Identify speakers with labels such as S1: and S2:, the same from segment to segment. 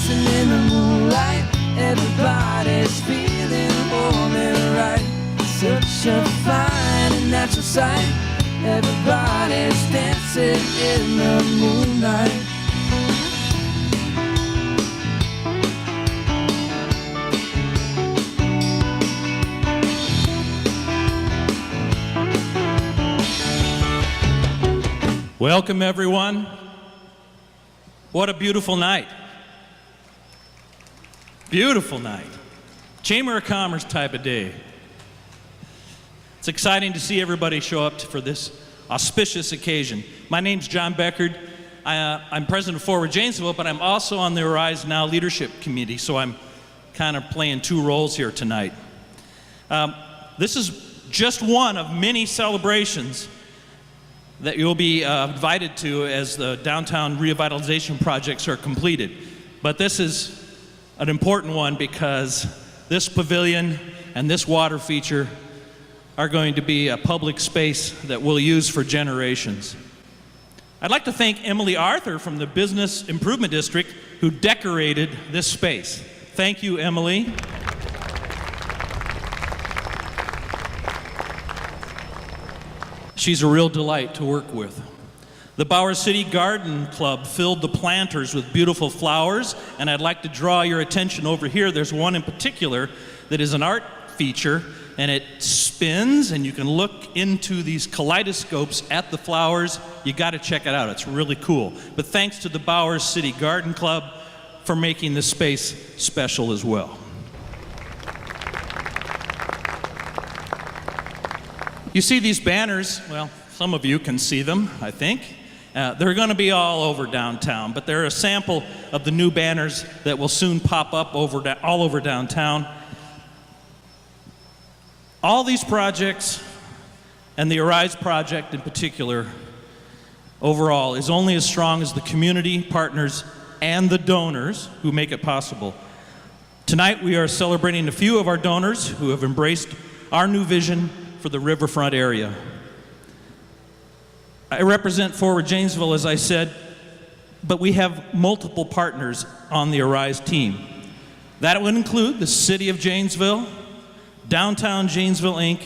S1: dancing in the moonlight. Everybody's feeling warm and right. Such a fine and natural sight. Everybody's dancing in the moonlight.
S2: Welcome, everyone. What a beautiful night. Beautiful night. Chamber of Commerce type of day. It's exciting to see everybody show up for this auspicious occasion. My name's John Beckard. I'm president of Forward Janesville, but I'm also on the AriseNow leadership committee, so I'm kind of playing two roles here tonight. This is just one of many celebrations that you'll be invited to as the downtown revitalization projects are completed. But this is an important one because this pavilion and this water feature are going to be a public space that we'll use for generations. I'd like to thank Emily Arthur from the Business Improvement District who decorated this space. Thank you, Emily. She's a real delight to work with. The Bauer City Garden Club filled the planters with beautiful flowers, and I'd like to draw your attention over here. There's one in particular that is an art feature, and it spins, and you can look into these kaleidoscopes at the flowers. You got to check it out. It's really cool. But thanks to the Bauer City Garden Club for making this space special as well. You see these banners, well, some of you can see them, I think. They're going to be all over downtown, but they're a sample of the new banners that will soon pop up all over downtown. All these projects, and the Arise project in particular, overall, is only as strong as the community, partners, and the donors who make it possible. Tonight we are celebrating a few of our donors who have embraced our new vision for the riverfront area. I represent Forward Janesville, as I said, but we have multiple partners on the Arise team. That would include the City of Janesville, Downtown Janesville, Inc.,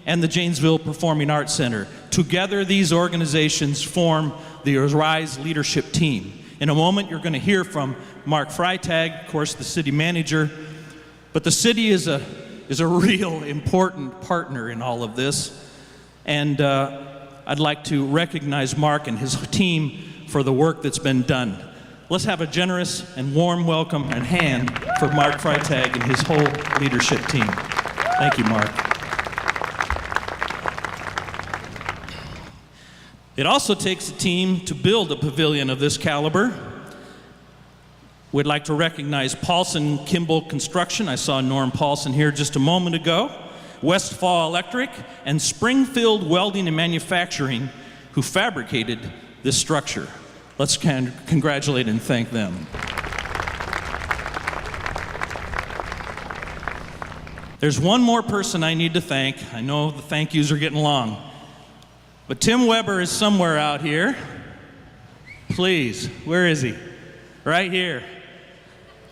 S2: and the Janesville Performing Arts Center. Together, these organizations form the Arise leadership team. In a moment, you're going to hear from Mark Freitag, of course, the city manager, but the city is a real important partner in all of this. And I'd like to recognize Mark and his team for the work that's been done. Let's have a generous and warm welcome and hand for Mark Freitag and his whole leadership team. Thank you, Mark. It also takes a team to build a pavilion of this caliber. We'd like to recognize Paulson Kimball Construction. I saw Norm Paulson here just a moment ago. Westfall Electric and Springfield Welding and Manufacturing, who fabricated this structure. Let's congratulate and thank them. There's one more person I need to thank. I know the thank yous are getting long, but Tim Weber is somewhere out here. Please, where is he? Right here.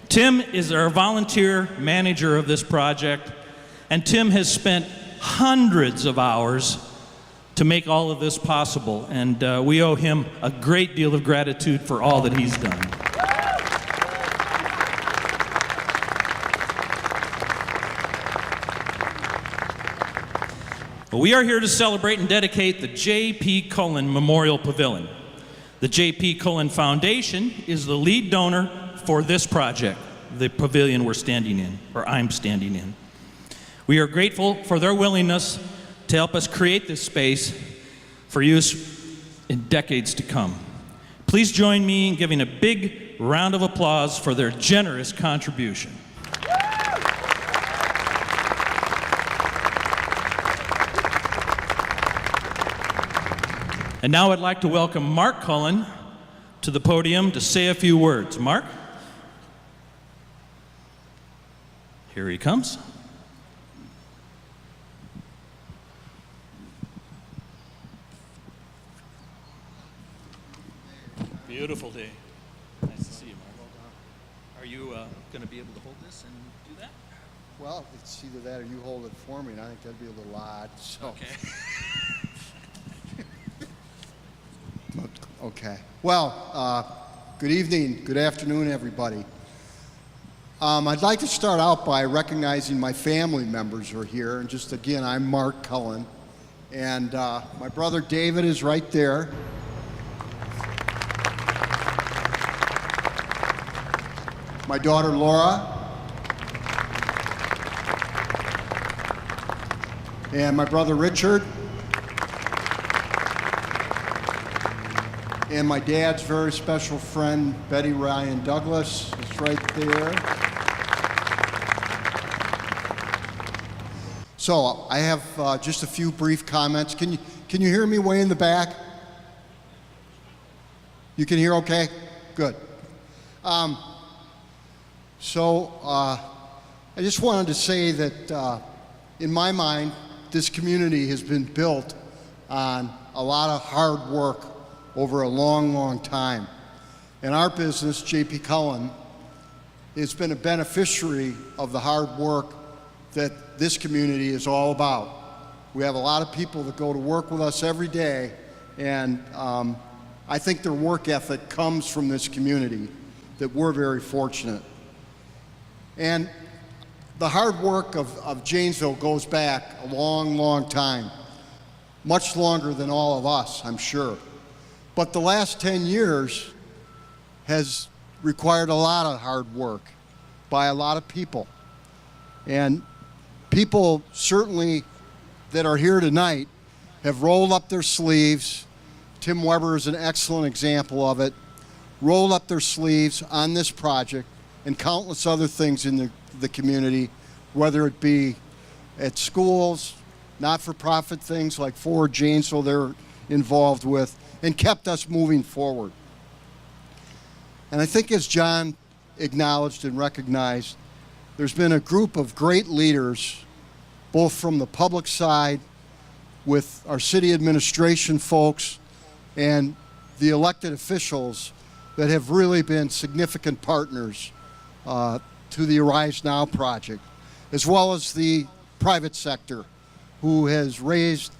S2: Tim is our volunteer manager of this project, and Tim has spent hundreds of hours to make all of this possible, and we owe him a great deal of gratitude for all that he's done. Well, we are here to celebrate and dedicate the J.P. Cullen Memorial Pavilion. The J.P. Cullen Foundation is the lead donor for this project, the pavilion we're standing in, or I'm standing in. We are grateful for their willingness to help us create this space for use in decades to come. Please join me in giving a big round of applause for their generous contribution. And now I'd like to welcome Mark Cullen to the podium to say a few words. Mark? Here he comes. Beautiful day. Nice to see you, Mark. Are you going to be able to hold this and do that?
S3: Well, it's either that or you hold it for me, and I think that'd be a little odd. So.
S2: Okay.
S3: Okay. Well, good evening, good afternoon, everybody. I'd like to start out by recognizing my family members who are here. And just again, I'm Mark Cullen, and my brother David is right there. My daughter Laura. And my brother Richard. And my dad's very special friend, Betty Ryan Douglas, is right there. So I have just a few brief comments. Can you hear me way in the back? You can hear okay? Good. I just wanted to say that in my mind, this community has been built on a lot of hard work over a long, long time. And our business, J.P. Cullen, has been a beneficiary of the hard work that this community is all about. We have a lot of people that go to work with us every day, and I think their work ethic comes from this community, that we're very fortunate. And the hard work of Janesville goes back a long, long time, much longer than all of us, I'm sure. But the last 10 years has required a lot of hard work by a lot of people. And people certainly that are here tonight have rolled up their sleeves. Tim Weber is an excellent example of it. Rolled up their sleeves on this project and countless other things in the community, whether it be at schools, not-for-profit things like Forward Janesville they're involved with, and kept us moving forward. And I think as John acknowledged and recognized, there's been a group of great leaders, both from the public side with our city administration folks and the elected officials that have really been significant partners to the AriseNow project, as well as the private sector, who has raised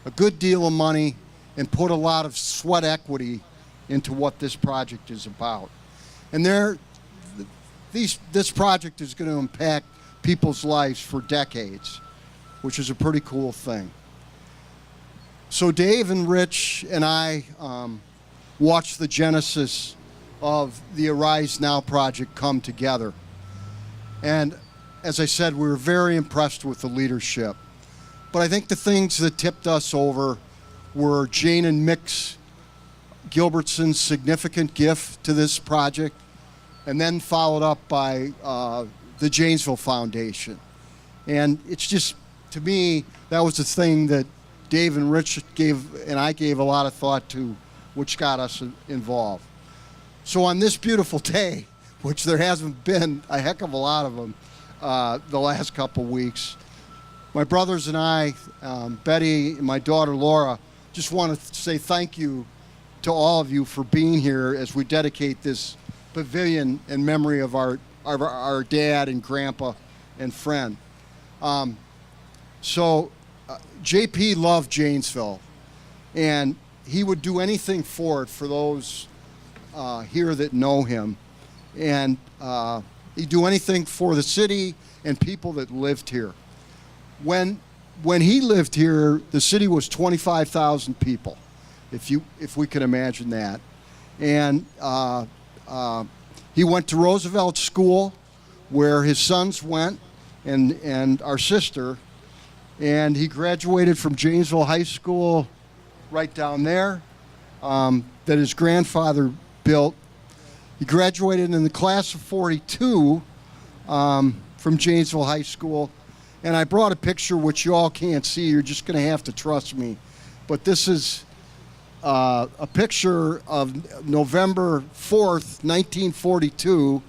S3: a good deal of money and put a lot of sweat equity into what this project is about. And this project is going to impact people's lives for decades, which is a pretty cool thing. So Dave and Rich and I watched the genesis of the AriseNow project come together. And as I said, we were very impressed with the leadership. But I think the things that tipped us over were Jane and Mick Gilbertson's significant gift to this project, and then followed up by the Janesville Foundation. And it's just, to me, that was the thing that Dave and Rich I gave a lot of thought to, which got us involved. So on this beautiful day, which there hasn't been a heck of a lot of them the last couple weeks, my brothers and I, Betty and my daughter Laura, just want to say thank you to all of you for being here as we dedicate this pavilion in memory of our dad and grandpa and friend. JP loved Janesville, and he would do anything for it for those here that know him. And he'd do anything for the city and people that lived here. When he lived here, the city was 25,000 people, if we can imagine that. And he went to Roosevelt School, where his sons went, and our sister. And he graduated from Janesville High School right down there that his grandfather built. He graduated in the class of 42 from Janesville High School. And I brought a picture which you all can't see. You're just going to have to trust me. But this is a picture of November 4th, 1942,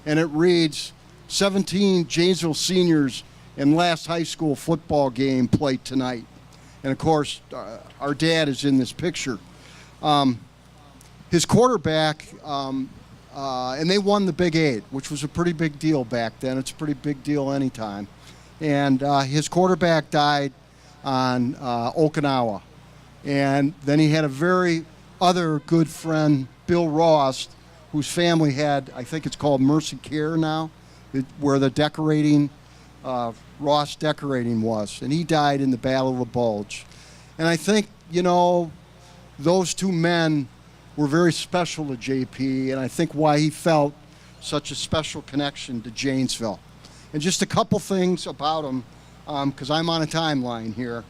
S3: and it reads, 17 Janesville seniors in last high school football game played tonight. And of course, our dad is in this picture. His quarterback and they won the Big 8, which was a pretty big deal back then. It's a pretty big deal anytime. And his quarterback died on Okinawa. And then he had a very other good friend, Bill Ross, whose family had, I think it's called Mercy Care now, where the decorating, Ross Decorating was. And he died in the Battle of the Bulge. And I think, you know, those two men were very special to JP, and I think why he felt such a special connection to Janesville. And just a couple things about him, because I'm on a timeline here.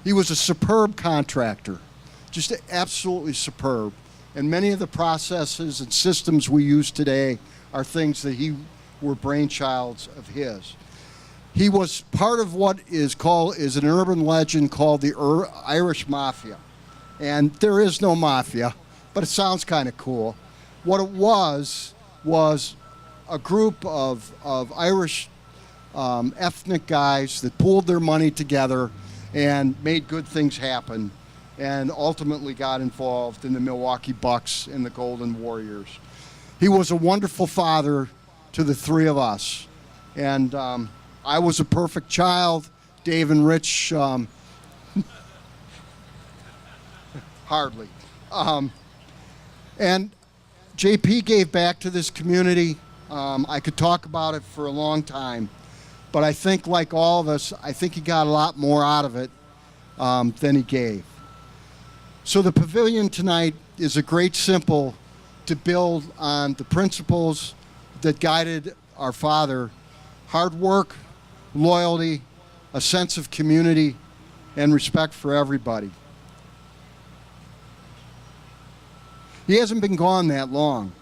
S3: He was a superb contractor, just absolutely superb. And many of the processes and systems we use today are things that were brainchilds of his. He was part of what is an urban legend called the Irish Mafia. And there is no mafia, but it sounds kind of cool. What it was a group of Irish ethnic guys that pooled their money together and made good things happen, and ultimately got involved in the Milwaukee Bucks and the Golden Warriors. He was a wonderful father to the three of us. And I was a perfect child. Dave and Rich, hardly. And JP gave back to this community. I could talk about it for a long time. But I think, like all of us, I think he got a lot more out of it than he gave. So the Pavilion tonight is a great symbol to build on the principles that guided our father: hard work, loyalty, a sense of community, and respect for everybody. He hasn't been gone that long,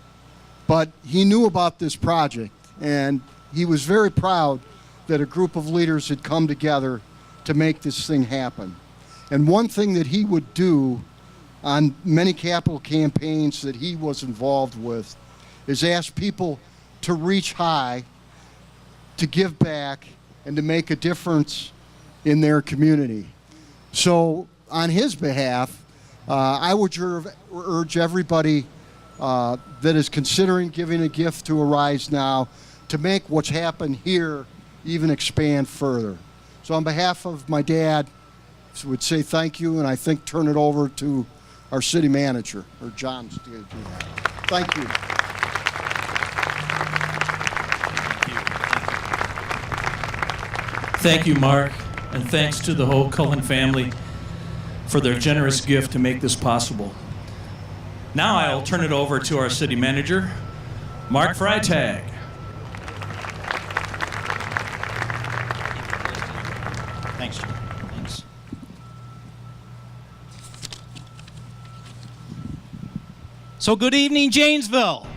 S3: but he knew about this project, and he was very proud that a group of leaders had come together to make this thing happen. And one thing that he would do on many capital campaigns that he was involved with is ask people to reach high, to give back, and to make a difference in their community. So on his behalf, I would urge everybody that is considering giving a gift to AriseNow to make what's happened here even expand further. So on behalf of my dad, I would say thank you, and I think turn it over to our city manager, or John, to do that. Thank you.
S2: Thank you, Mark, and thanks to the whole Cullen family for their generous gift to make this possible. Now I'll turn it over to our city manager, Mark Freitag. Thanks, Jim. Thanks.
S4: So good evening, Janesville.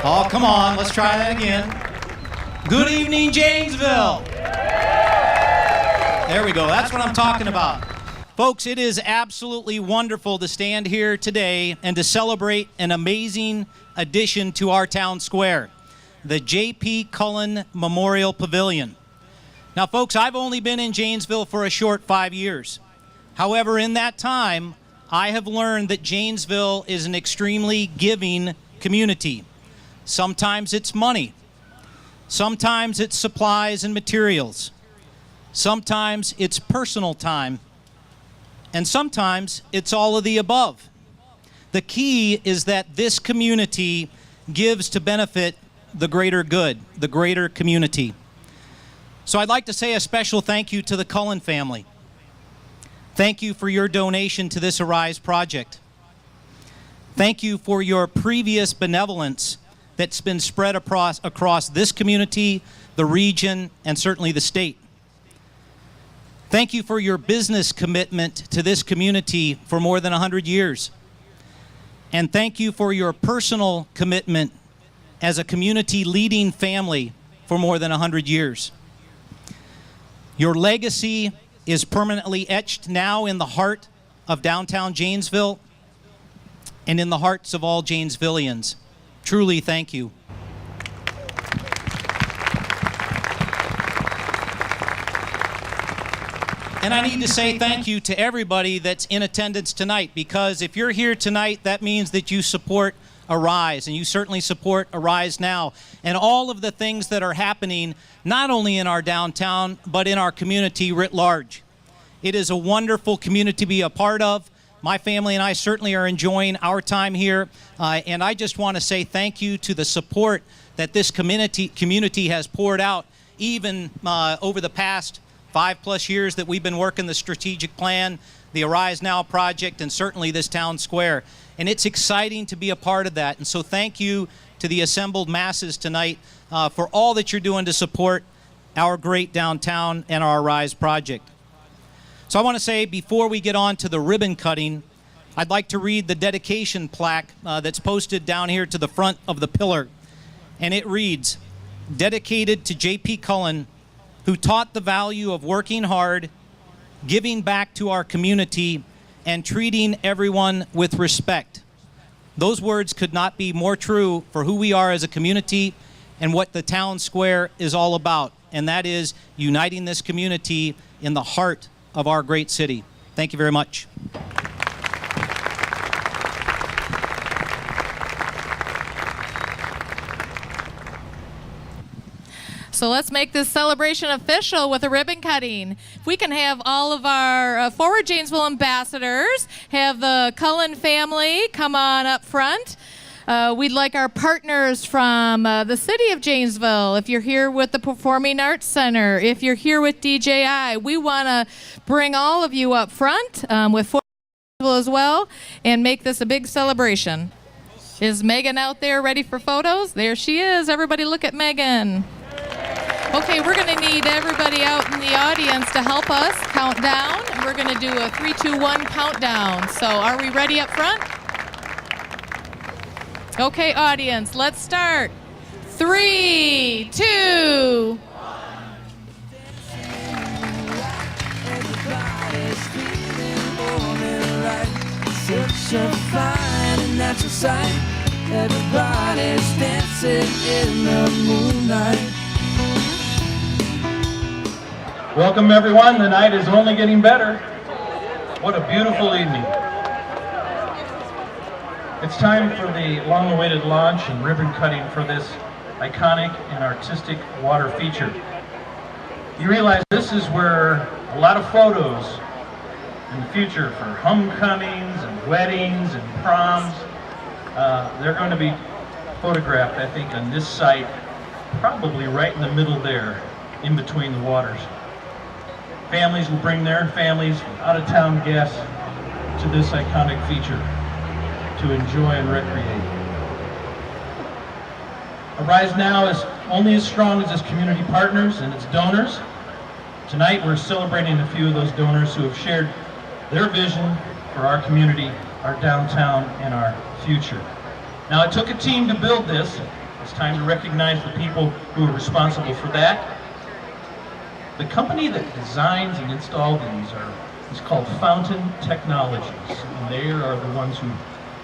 S4: Oh, come on, let's try that again. Good evening, Janesville. There we go, that's what I'm talking about. Folks, it is absolutely wonderful to stand here today and to celebrate an amazing addition to our town square, the J.P. Cullen Memorial Pavilion. Now, folks, I've only been in Janesville for a short 5 years. However, in that time, I have learned that Janesville is an extremely giving community. Sometimes it's money. Sometimes it's supplies and materials. Sometimes it's personal time. And sometimes it's all of the above. The key is that this community gives to benefit the greater good, the greater community. So I'd like to say a special thank you to the Cullen family. Thank you for your donation to this Arise project. Thank you for your previous benevolence that's been spread across this community, the region, and certainly the state. Thank you for your business commitment to this community for more than 100 years. And thank you for your personal commitment as a community leading family for more than 100 years. Your legacy is permanently etched now in the heart of downtown Janesville and in the hearts of all Janesvillians. Truly, thank you. And I need to say thank you to everybody that's in attendance tonight, because if you're here tonight, that means that you support Arise, and you certainly support AriseNow and all of the things that are happening not only in our downtown, but in our community writ large. It is a wonderful community to be a part of. My family and I certainly are enjoying our time here, and I just want to say thank you to the support that this community has poured out, even over the past 5+ years that we've been working the strategic plan, the AriseNow project, and certainly this town square. And it's exciting to be a part of that. And so thank you to the assembled masses tonight for all that you're doing to support our great downtown and our Arise project. So I want to say, before we get on to the ribbon cutting, I'd like to read the dedication plaque that's posted down here to the front of the pillar. And it reads, "Dedicated to J.P. Cullen, who taught the value of working hard, giving back to our community, and treating everyone with respect." Those words could not be more true for who we are as a community and what the town square is all about, and that is uniting this community in the heart of our great city. Thank you very much.
S5: So let's make this celebration official with a ribbon cutting. If we can have all of our Forward Janesville ambassadors, have the Cullen family come on up front. We'd like our partners from the city of Janesville. If you're here with the Performing Arts Center, if you're here with DJI, we want to bring all of you up front with Forward Janesville as well and make this a big celebration. Is Megan out there ready for photos? There she is. Everybody look at Megan. Okay, we're going to need everybody out in the audience to help us count down. We're going to do a 3, 2, 1 countdown. So are we ready up front? Okay, audience, let's start. 3, 2.
S1: Everybody's feeling warm and right. Such a fine and natural sight. Everybody's dancing in the moonlight.
S2: Welcome, everyone. The night is only getting better. What a beautiful evening. It's time for the long-awaited launch and ribbon cutting for this iconic and artistic water feature. You realize this is where a lot of photos in the future for homecomings and weddings and proms, they're going to be photographed, I think, on this site, probably right in the middle there, in between the waters. Families will bring their families, out-of-town guests, to this iconic feature to enjoy and recreate. AriseNow is only as strong as its community partners and its donors. Tonight we're celebrating a few of those donors who have shared their vision for our community, our downtown, and our future. Now, it took a team to build this. It's time to recognize the people who are responsible for that. The company that designs and installs these is called Fountain Technologies, and they are the ones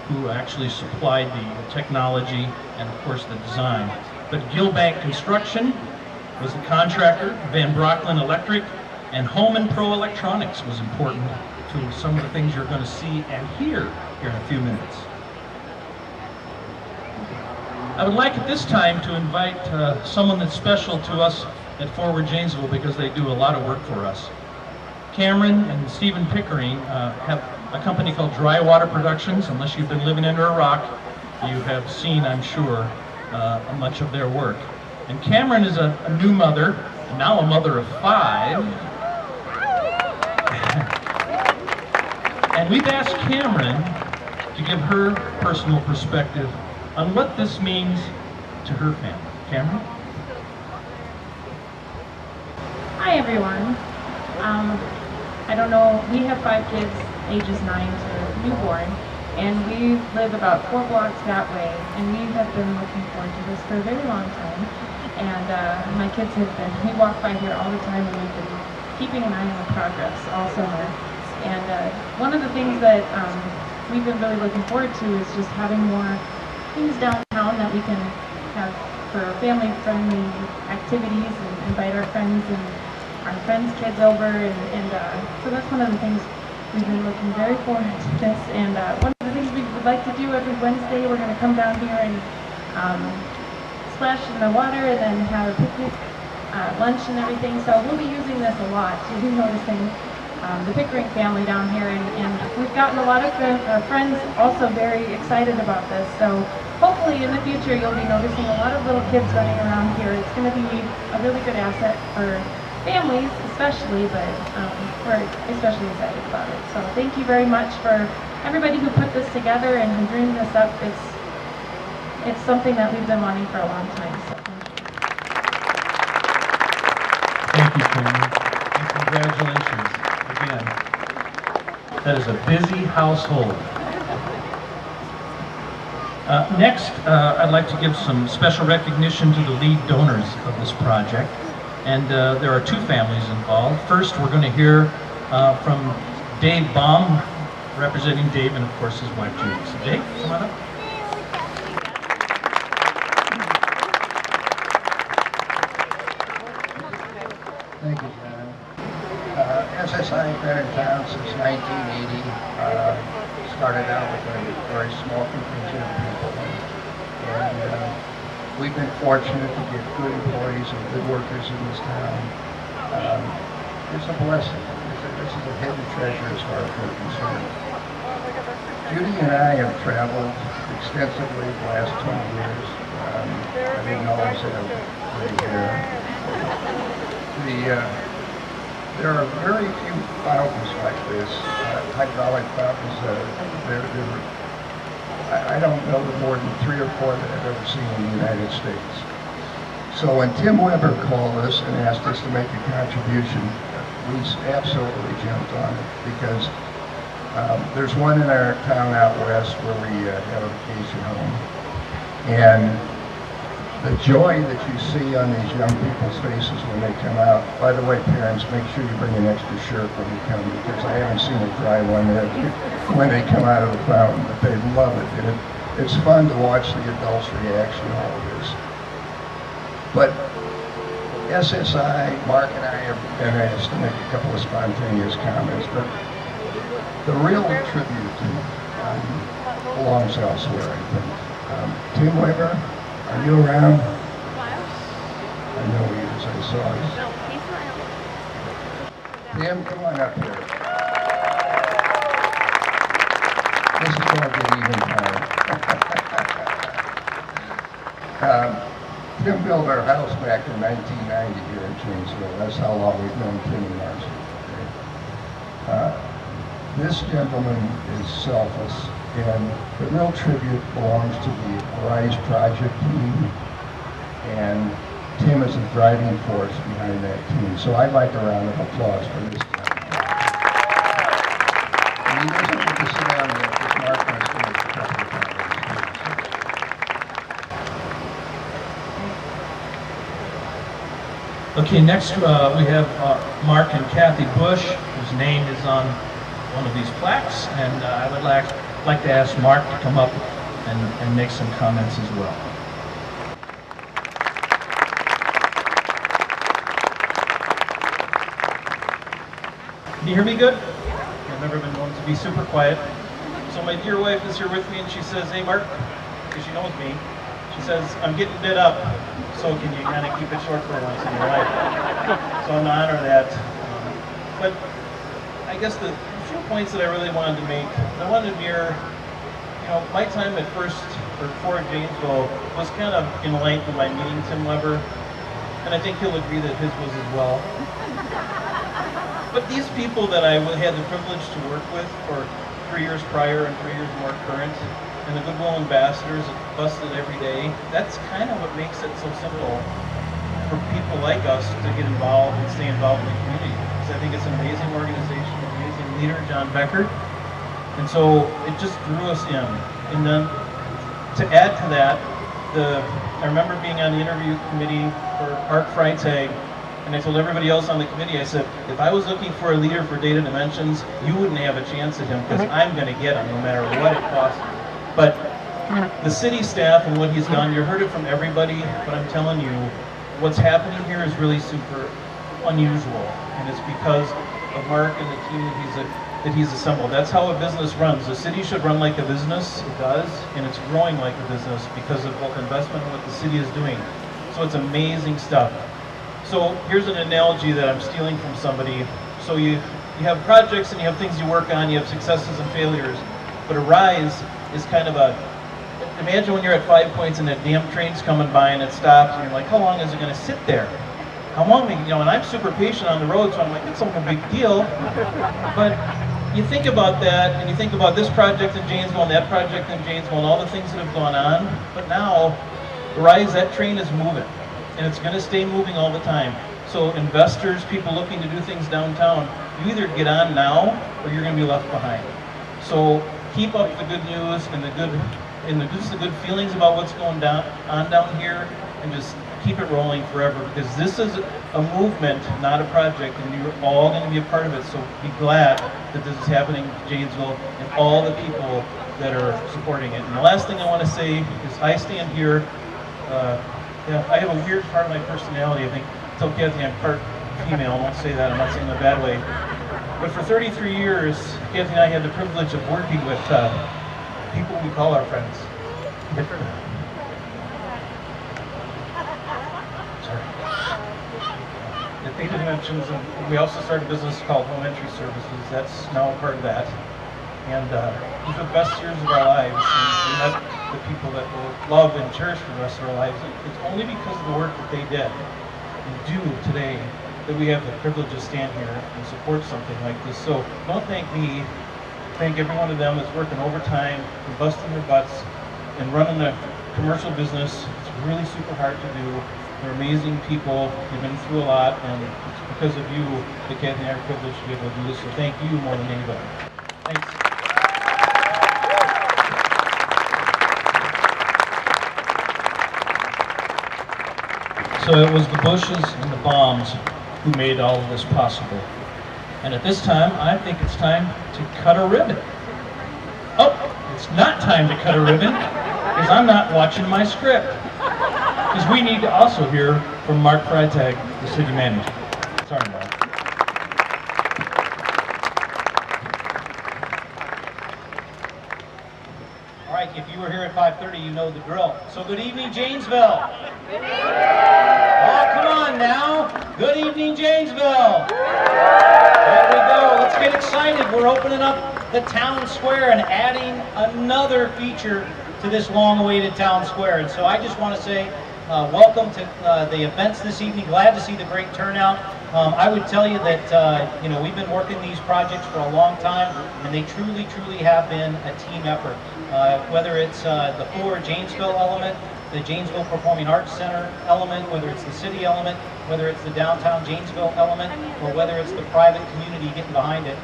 S2: who actually supplied the technology and, of course, the design. But Gilbank Construction was the contractor, Van Brocklin Electric, and Home and Pro Electronics was important to some of the things you're going to see and hear here in a few minutes. I would like at this time to invite someone that's special to us at Forward Janesville, because they do a lot of work for us. Cameron and Stephen Pickering have a company called Dry Water Productions. Unless you've been living under a rock, you have seen, I'm sure, much of their work. And Cameron is a new mother, now a mother of 5. And we've asked Cameron to give her personal perspective on what this means to her family. Cameron?
S6: Hi everyone. I don't know, we have 5 kids, ages 9 to newborn, and we live about 4 blocks that way, and we have been looking forward to this for a very long time. And my kids have been, we walk by here all the time, and we've been keeping an eye on the progress all summer. And one of the things that we've been really looking forward to is just having more things downtown that we can have for family-friendly activities and invite our friends our friends' kids over, and so that's one of the things we've been looking very forward to this. And one of the things we would like to do every Wednesday, we're going to come down here and splash in the water and then have a picnic, lunch and everything. So we'll be using this a lot. You'll be noticing the Pickering family down here, and we've gotten a lot of friends also very excited about this. So hopefully in the future you'll be noticing a lot of little kids running around here. It's going to be a really good asset for families especially, but we're especially excited about it. So thank you very much for everybody who put this together and who dreamed this up. It's something that we've been wanting for a long time. So
S7: thank you, Cameron, and congratulations again. That is a busy household. Next, I'd like to give some special recognition to the lead donors of this project. And there are two families involved. First, we're going to hear from Dave Baum, representing Dave and, of course, his wife, Judy. So, Dave, come on up.
S8: Thank you, John. SSI has been in town since 1980. Started out with a very small contingent of people. And we've been fortunate to get good employees and good workers in this town. It's a blessing. This is a hidden treasure as far as we're concerned. Judy and I have traveled extensively the last 20 years. I didn't always have great hair. There are very few fountains like this, hydraulic fountains. I don't know more than 3 or 4 that I've ever seen in the United States. So when Tim Weber called us and asked us to make a contribution, we absolutely jumped on it, because there's one in our town out west where we have a vacation home. And the joy that you see on these young people's faces when they come out. By the way, parents, make sure you bring an extra shirt when you come, because I haven't seen a dry one when they come out of the fountain, but they love it. And it's fun to watch the adults' reaction to all of this. But SSI, Mark and I have been asked to make a couple of spontaneous comments, but the real tribute belongs elsewhere, I think. Tim Weber, are you around? I know he is, I saw him.
S9: No, he's not.
S8: Tim, come on up here. This is going to get even time. Tim built our house back in 1990 here in Janesville. That's how long we've known Tim and Marcy. This gentleman is selfless, and the real tribute belongs to the Arise project team, and Tim is a driving force behind that team. So I'd like a round of applause for this gentleman. And he doesn't get to sit down yet, because Mark wants to make a couple of comments.
S7: Okay, next we have Mark and Kathy Bush, whose name is on one of these plaques, and I would like to ask Mark to come up and make some comments as well. Can you hear me good? I've never been known to be super quiet. So my dear wife is here with me, and she says, "Hey Mark," because she knows me, she says, "I'm getting bit up, so can you kind of keep it short for once in your life?" So I'm gonna honor that. But I guess the few points that I really wanted to make, I wanted to mirror, my time at first, or for Janesville, was kind of enlightened by meeting Tim Weber, and I think he'll agree that his was as well. But these people that I had the privilege to work with for 3 years prior and 3 years more current, and the Goodwill ambassadors that busted every day, that's kind of what makes it so simple for people like us to get involved and stay involved in the community. Because I think it's an amazing organization, an amazing leader, John Beckert. And so it just drew us in. And then to add to that, I remember being on the interview committee for Art Freitag, and I told everybody else on the committee, I said, if I was looking for a leader for Data Dimensions, you wouldn't have a chance at him, because I'm going to get him no matter what it costs. But the city staff and what he's done, you heard it from everybody, but I'm telling you, what's happening here is really super. unusual, and it's because of Mark and the team that he's assembled. That's how a business runs. The city should run like a business, it does, and it's growing like a business because of both investment and what the city is doing. So it's amazing stuff. So here's an analogy that I'm stealing from somebody. So you have projects and you have things you work on, you have successes and failures, but Arise is kind of imagine when you're at 5 Points and that damn train's coming by and it stops and you're like, how long is it gonna sit there? How long, and I'm super patient on the road, so I'm like, it's not a big deal. But you think about that, and you think about this project in Janesville and that project in Janesville and all the things that have gone on, but now, Arise, that train is moving, and it's gonna stay moving all the time. So investors, people looking to do things downtown, you either get on now, or you're gonna be left behind. So keep up the good news and just the good feelings about what's going on down here, and just keep it rolling forever, because this is a movement, not a project, and you're all going to be a part of it. So be glad that this is happening in Janesville and all the people that are supporting it. And the last thing I want to say is I stand here, I have a weird part of my personality. I think, tell Kathy I'm part female, I won't say that, I'm not saying it in a bad way. But for 33 years, Kathy and I had the privilege of working with people we call our friends. The Theta Dimensions, and we also started a business called Home Entry Services. That's now a part of that. And these are the best years of our lives. And we met the people that we'll love and cherish for the rest of our lives. It's only because of the work that they did and do today that we have the privilege to stand here and support something like this. So don't thank me. Thank every one of them that's working overtime and busting their butts and running a commercial business. It's really super hard to do. They're amazing people. They've been through a lot, and it's because of you that Kathy and I are privileged to be able to do this. So thank you more than anybody. Thanks.
S10: So it was the Bushes and the Bombs who made all of this possible. And at this time, I think it's time to cut a ribbon. Oh, it's not time to cut a ribbon, because I'm not watching my script. Because we need to also hear from Mark Freitag, the city manager. Sorry, Mark. All right, if you were here at 5:30, you know the drill. So good evening, Janesville. Good evening. Oh, come on now. Good evening, Janesville. There we go. Let's get excited. We're opening up the town square and adding another feature to this long-awaited town square. And so I just want to say welcome to the events this evening. Glad to see the great turnout. I would tell you that we've been working these projects for a long time, and they truly, truly have been a team effort. Whether it's the Forward Janesville element, the Janesville Performing Arts Center element, whether it's the city element, whether it's the downtown Janesville element, or whether it's the private community getting behind it,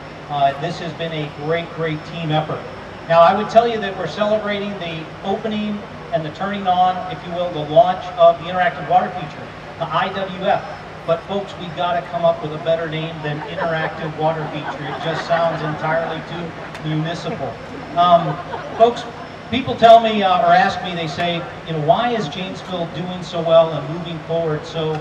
S10: this has been a great, great team effort. Now, I would tell you that we're celebrating the opening and the turning on, if you will, the launch of the interactive water feature, the IWF. But folks, we've got to come up with a better name than interactive water feature. It just sounds entirely too municipal. Folks, people tell me or ask me, they say, why is Janesville doing so well and moving forward so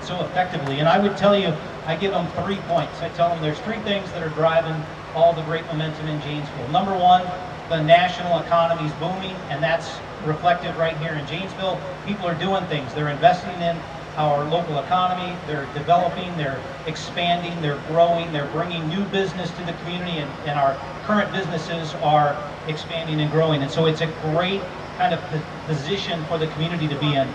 S10: effectively? And I would tell you, I give them 3 points. I tell them there's 3 things that are driving all the great momentum in Janesville. Number one, the national economy is booming, and that's reflected right here in Janesville. People are doing things. They're investing in our local economy. They're developing, they're expanding, they're growing, they're bringing new business to the community, and our current businesses are expanding and growing. And so it's a great kind of position for the community to be in.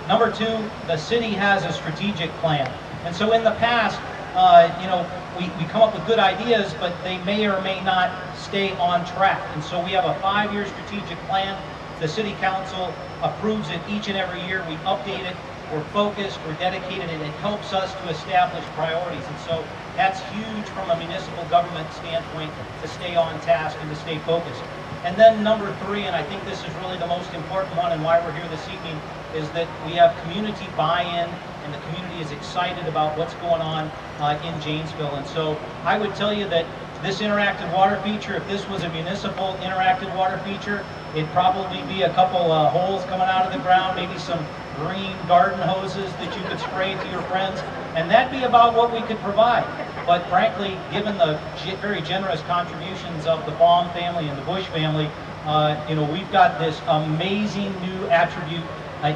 S10: Number 2, the city has a strategic plan. And so in the past, we come up with good ideas, but they may or may not stay on track. And so we have a 5-year strategic plan. The city council approves it each and every year. We update it. We're focused, we're dedicated, and it helps us to establish priorities. And so that's huge from a municipal government standpoint, to stay on task and to stay focused. And then number 3, and I think this is really the most important one and why we're here this evening, is that we have community buy-in, and the community is excited about what's going on in Janesville. And so I would tell you that this interactive water feature, if this was a municipal interactive water feature, it'd probably be a couple holes coming out of the ground, maybe some green garden hoses that you could spray to your friends, and that'd be about what we could provide. But frankly, given the very generous contributions of the Baum family and the Bush family, we've got this amazing new attribute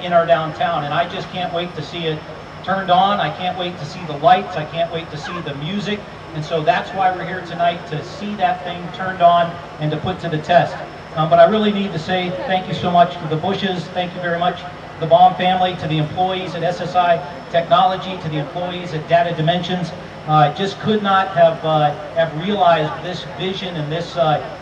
S10: in our downtown, and I just can't wait to see it turned on. I can't wait to see the lights. I can't wait to see the music. And so that's why we're here tonight, to see that thing turned on and to put to the test. But I really need to say thank you so much to the Bushes. Thank you very much to the Baum family, to the employees at SSI Technology, to the employees at Data Dimensions. Just could not have realized this vision and this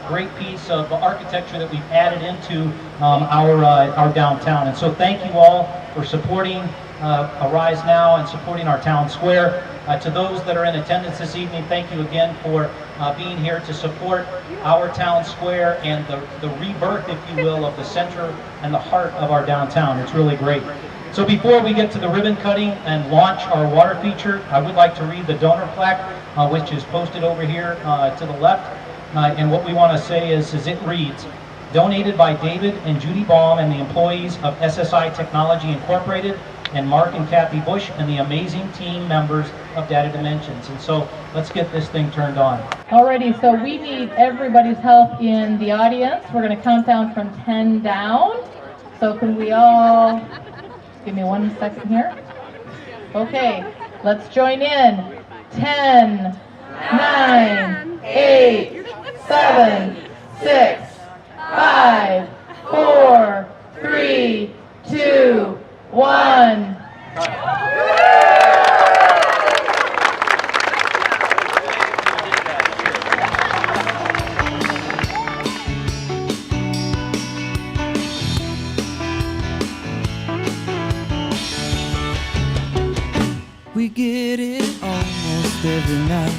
S10: great piece of architecture that we've added into our downtown. And so thank you all for supporting AriseNow and supporting our town square. To those that are in attendance this evening, thank you again for being here to support our town square and the rebirth, if you will, of the center and the heart of our downtown. It's really great. So before we get to the ribbon cutting and launch our water feature, I would like to read the donor plaque, which is posted over here to the left. And what we want to say is it reads, donated by David and Judy Baum and the employees of SSI Technology Incorporated, and Mark and Kathy Bush and the amazing team members of Data Dimensions. And so let's get this thing turned on.
S6: Alrighty, so we need everybody's help in the audience. We're going to count down from 10 down. So can we all, give me 1 second here. Okay, let's join in. 10, 9, 8, 7, 6, 5, 4, 3, 2, 1.
S1: We get it almost every night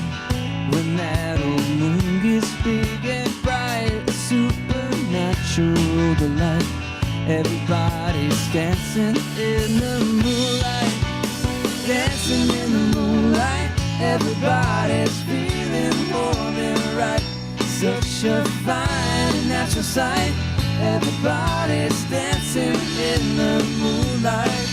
S1: when that old moon gets big and bright, a supernatural delight. Everybody's dancing in the moonlight, dancing in the moonlight. Everybody's feeling warm and right. Such a fine and natural sight. Everybody's dancing in the moonlight,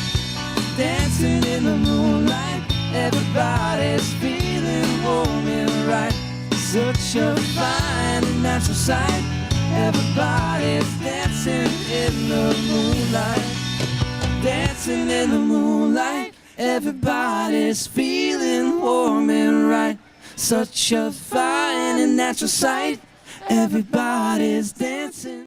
S1: dancing in the moonlight. Everybody's feeling warm and right. Such a fine and natural sight. Everybody's dancing in the moonlight, dancing in the moonlight. Everybody's feeling warm and right. Such a fine and natural sight. Everybody's dancing.